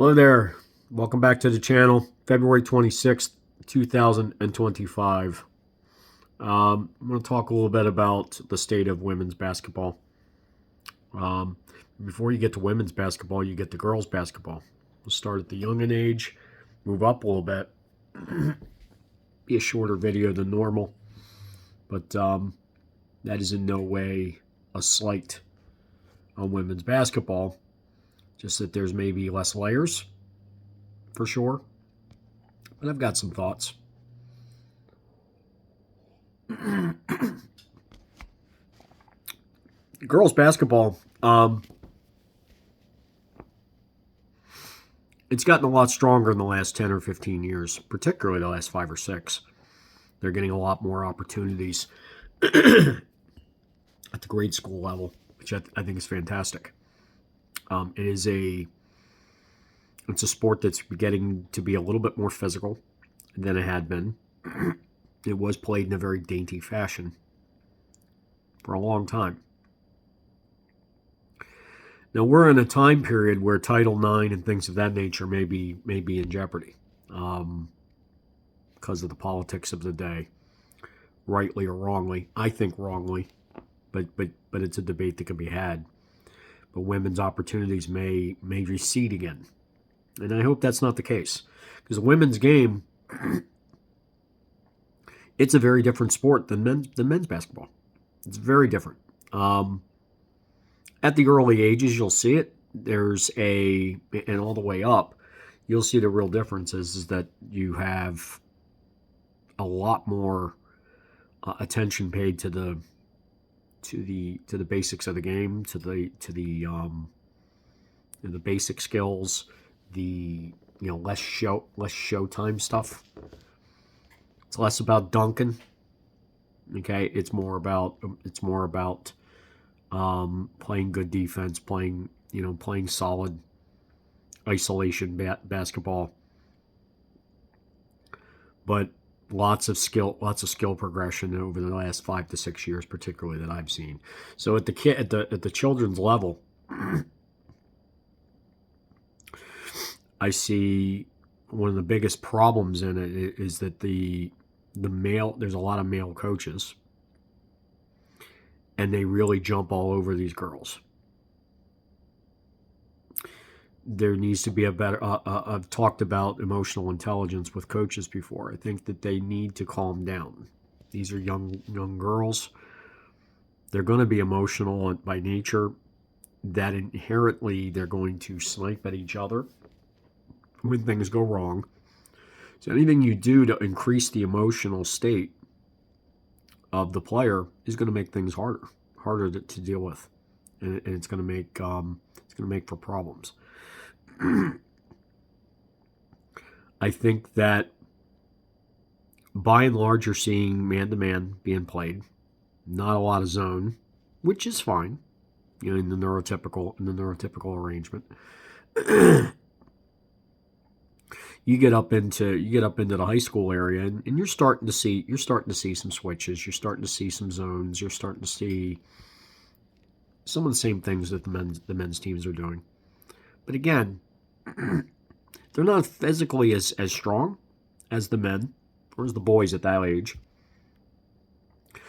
Hello there. Welcome back to the channel. February 26th, 2025. I'm going to talk a little bit about the state of women's basketball. Um, Before you get to women's basketball, you get to girls' basketball. We'll start at the youngin' age, move up a little bit. Be a shorter video than normal, but that is in no way a slight on women's basketball. Just that there's maybe less layers, for sure. But I've got some thoughts. Girls basketball, it's gotten a lot stronger in the last 10 or 15 years, particularly the last 5 or 6. They're getting a lot more opportunities at the grade school level, which I think is fantastic. It's a sport that's getting to be a little bit more physical than it had been. It was played in a very dainty fashion for a long time. Now we're in a time period where Title IX and things of that nature may be in jeopardy because of the politics of the day, rightly or wrongly. I think wrongly, but it's a debate that can be had. But women's opportunities may recede again, and I hope that's not the case, because the women's game, it's a very different sport than men's basketball. It's very different. At the early ages, you'll see it. And all the way up, you'll see the real difference is that you have a lot more attention paid to the basics of the game, to the basic skills, less showtime stuff. It's less about dunking. Okay, it's more about playing good defense, playing solid isolation basketball, but lots of skill progression over the last 5 to 6 years, particularly, that I've seen. So at the children's level, I see one of the biggest problems in it is that there's a lot of male coaches, and they really jump all over these girls. There needs to be a better, I've talked about emotional intelligence with coaches before. I think that they need to calm down. These are young girls. They're going to be emotional by nature. That inherently they're going to snipe at each other when things go wrong. So anything you do to increase the emotional state of the player is going to make things harder to deal with, and it's going to make for problems. I think that by and large you're seeing man-to-man being played, not a lot of zone, which is fine, in the neurotypical arrangement. You get up into the high school area, and you're starting to see some switches. You're starting to see some zones. You're starting to see some of the same things that the men's teams are doing. But again, they're not physically as strong as the men or as the boys at that age.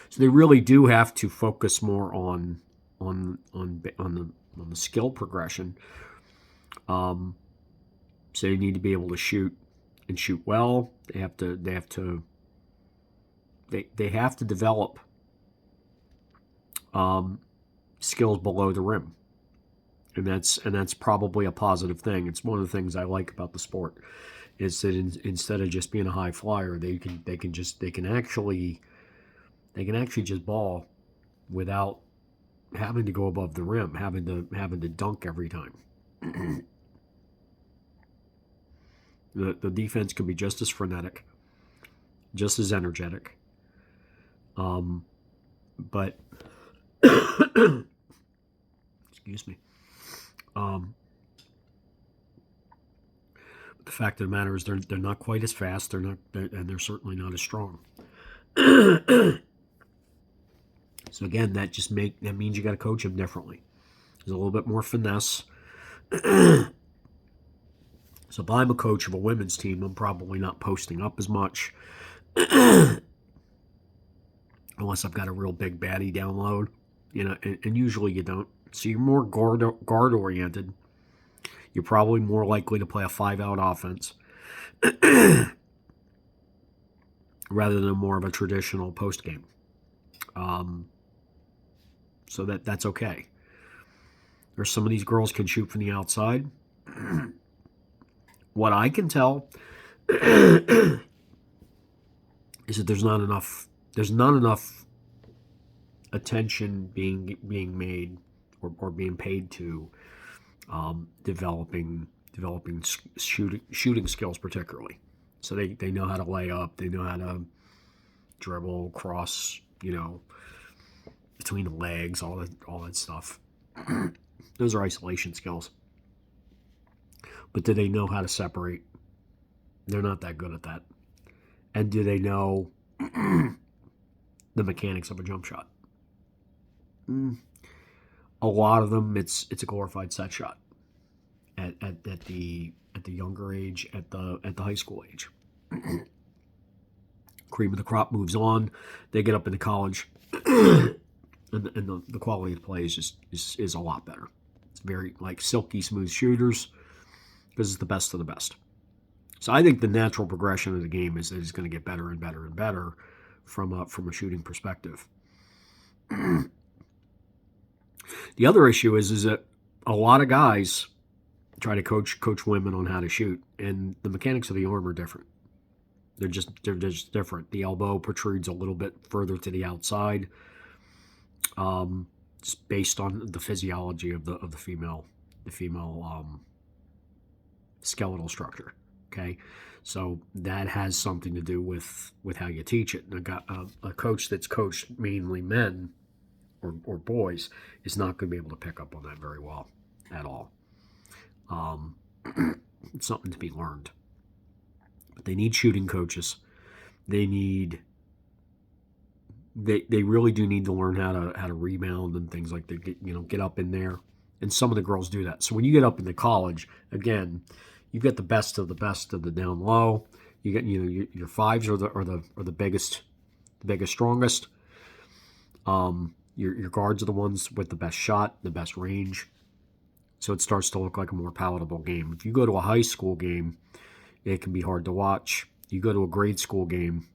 So they really do have to focus more on the skill progression. So they need to be able to shoot and shoot well. They have to develop skills below the rim, and that's probably a positive thing. It's one of the things I like about the sport, is that instead of just being a high flyer, they can actually just ball without having to go above the rim, having to dunk every time. The defense could be just as frenetic, just as energetic. But excuse me. The fact of the matter is they're not quite as fast. And they're certainly not as strong. So again, that means you got to coach them differently. There's a little bit more finesse. So if I'm a coach of a women's team, I'm probably not posting up as much unless I've got a real big baddie download, and usually you don't. So you're more guard oriented. You're probably more likely to play a 5-out offense rather than more of a traditional post game. So that's okay. There's some of these girls can shoot from the outside. What I can tell is that there's not enough attention being made or being paid to developing shooting skills, particularly. So they know how to lay up, they know how to dribble, cross, between the legs, all that stuff. Those are isolation skills. But do they know how to separate? They're not that good at that. And do they know the mechanics of a jump shot? A lot of them, it's a glorified set shot at the younger age, at the high school age. Cream of the crop moves on. They get up into college, and the quality of play is a lot better. It's very like silky smooth shooters because it's the best of the best. So I think the natural progression of the game is that it's going to get better and better and better from a shooting perspective. The other issue is that a lot of guys try to coach women on how to shoot, and the mechanics of the arm are different. They're just different. The elbow protrudes a little bit further to the outside, just based on the physiology of the female skeletal structure. Okay, so that has something to do with how you teach it. And a coach that's coached mainly men or boys is not going to be able to pick up on that very well at all. It's something to be learned. But they need shooting coaches. They really do need to learn how to rebound and things like that. Get up in there. And some of the girls do that. So when you get up into college, again, you get the best of the down low. You get your fives are the biggest, strongest. Your guards are the ones with the best shot, the best range. So it starts to look like a more palatable game. If you go to a high school game, it can be hard to watch. You go to a grade school game,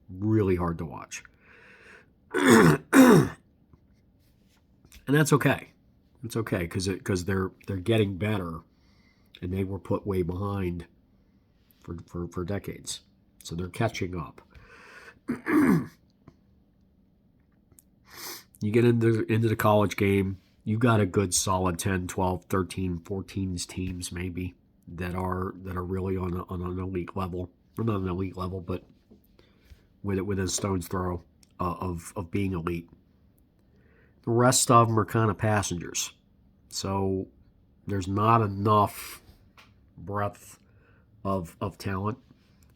really hard to watch. And that's okay. It's okay because they're getting better, and they were put way behind for decades. So they're catching up. You get into the college game, you got a good solid 10, 12, 13, 14 teams maybe that are really on an elite level. Or not an elite level, but within a stone's throw of being elite. The rest of them are kind of passengers. So there's not enough breadth of talent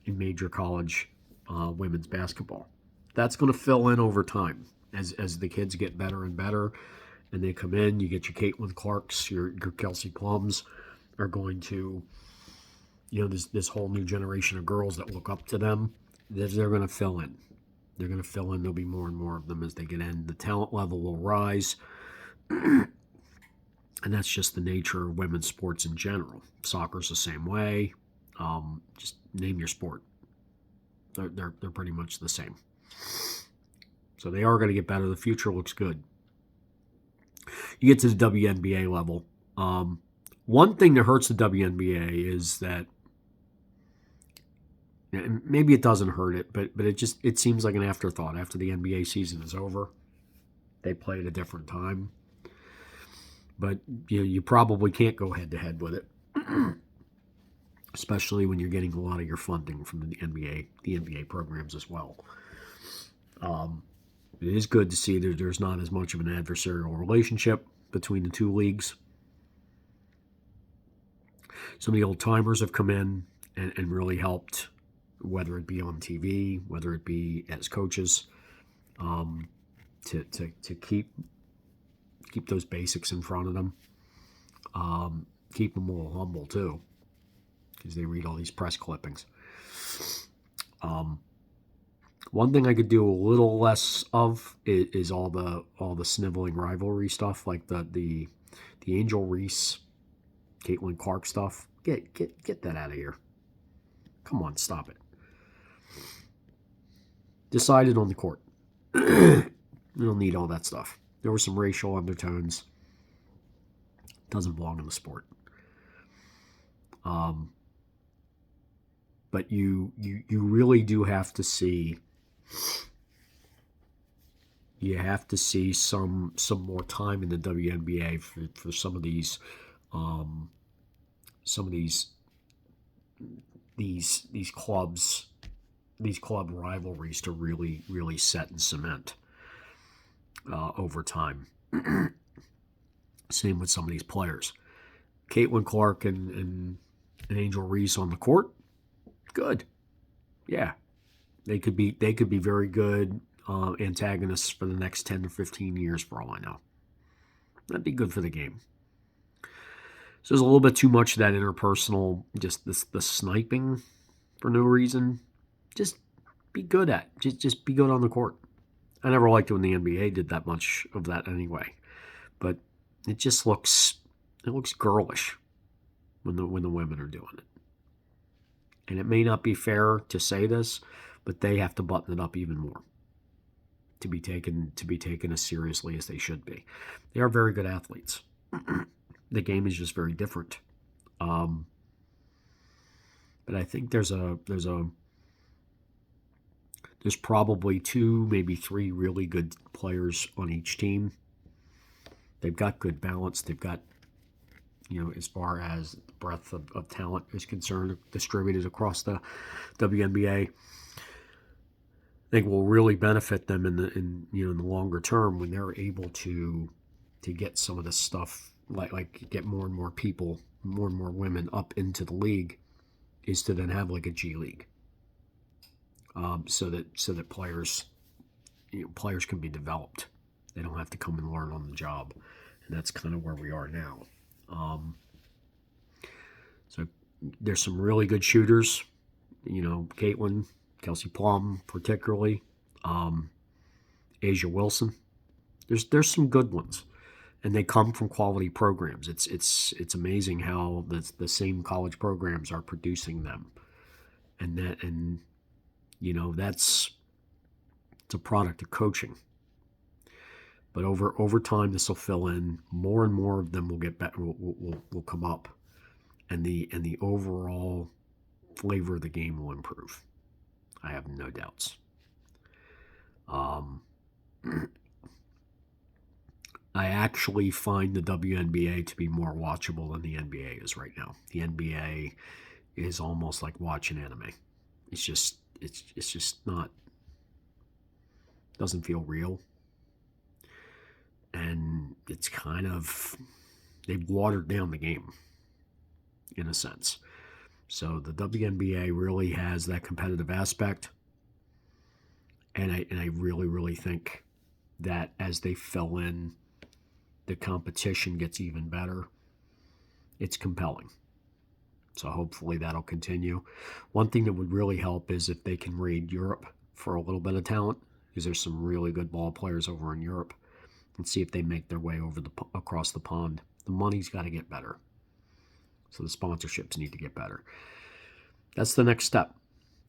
in major college women's basketball. That's going to fill in over time as the kids get better and better, and they come in. You get your Caitlin Clarks, your Kelsey Plums are going to, this whole new generation of girls that look up to them. They're going to fill in. They're going to fill in. There'll be more and more of them as they get in. The talent level will rise. And that's just the nature of women's sports in general. Soccer's the same way. Just name your sport. They're pretty much the same. So they are going to get better. The future looks good. You get to the WNBA level. One thing that hurts the WNBA is that, maybe it doesn't hurt it, but it seems like an afterthought. After the NBA season is over, they play at a different time. But you probably can't go head to head with it, especially when you're getting a lot of your funding from the NBA programs as well. It is good to see that there's not as much of an adversarial relationship between the two leagues. Some of the old timers have come in and really helped, whether it be on TV, whether it be as coaches, to keep those basics in front of them. Keep them all humble too, because they read all these press clippings. One thing I could do a little less of is all the sniveling rivalry stuff, like the Angel Reese, Caitlin Clark stuff. Get that out of here. Come on, stop it. Decided on the court. We don't need all that stuff. There were some racial undertones. Doesn't belong in the sport. But you really do have to see. You have to see some more time in the WNBA for some of these clubs, these club rivalries to really set and cement over time. Same with some of these players. Caitlin Clark and Angel Reese on the court, good. Yeah, they could be very good antagonists for the next 10 to 15 years, for all I know. That'd be good for the game. So there's a little bit too much of that interpersonal, just the sniping for no reason. Just be good at. Just be good on the court. I never liked it when the NBA did that much of that anyway, but it just looks girlish when the women are doing it. And it may not be fair to say this, but they have to button it up even more to be taken as seriously as they should be. They are very good athletes. The game is just very different. But I think there's probably 2, maybe 3 really good players on each team. They've got good balance. They've got, as far as the breadth of talent is concerned, distributed across the WNBA. I think will really benefit them in the longer term when they're able to get some of this stuff, like get more and more people, more and more women up into the league, is to then have like a G League, so that players can be developed. They don't have to come and learn on the job, and that's kind of where we are now. So there's some really good shooters, Caitlin, Kelsey Plum particularly, Asia Wilson. There's some good ones, and they come from quality programs. It's amazing how the same college programs are producing them, and that's it's a product of coaching. But over time, this will fill in. More and more of them will get better. Will come up, and the overall flavor of the game will improve. I have no doubts. I actually find the WNBA to be more watchable than the NBA is right now. The NBA is almost like watching anime. It's just not, doesn't feel real. And it's kind of, they've watered down the game in a sense. So the WNBA really has that competitive aspect. And I really think that as they fill in, the competition gets even better. It's compelling. So hopefully that'll continue. One thing that would really help is if they can raid Europe for a little bit of talent, because there's some really good ball players over in Europe, and see if they make their way across the pond. The money's got to get better. So the sponsorships need to get better. That's the next step.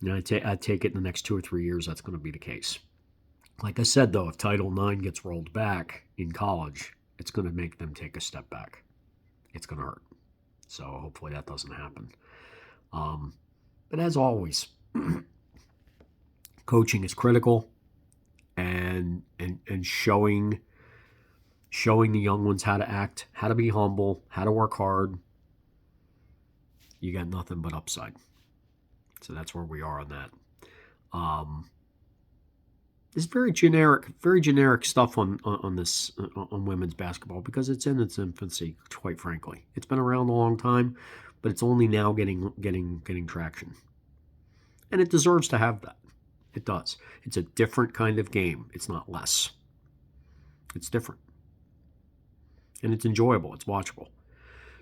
I take it in the next 2 or 3 years, that's going to be the case. Like I said, though, if Title IX gets rolled back in college, it's going to make them take a step back. It's going to hurt. So hopefully that doesn't happen. But as always, coaching is critical, and showing the young ones how to act, how to be humble, how to work hard. You got nothing but upside. So that's where we are on that. It's very generic stuff on this on women's basketball because it's in its infancy, quite frankly. It's been around a long time, but it's only now getting traction. And it deserves to have that. It does. It's a different kind of game. It's not less. It's different. And it's enjoyable. It's watchable.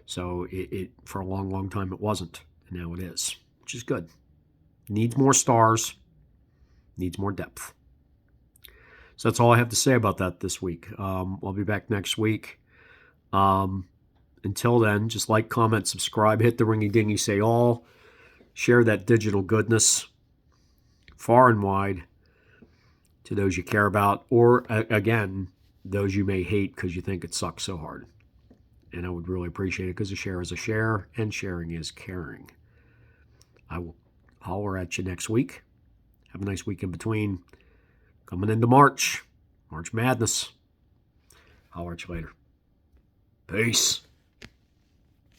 So it for a long time it wasn't. And now it is, which is good. Needs more stars, needs more depth. So that's all I have to say about that this week. I'll be back next week. Until then, just like, comment, subscribe, hit the ringy-dingy, say all. Share that digital goodness far and wide to those you care about, or, again, those you may hate because you think it sucks so hard. And I would really appreciate it, because a share is a share, and sharing is caring. I will holler at you next week. Have a nice week in between. Coming into March Madness. Holler at you later. Peace.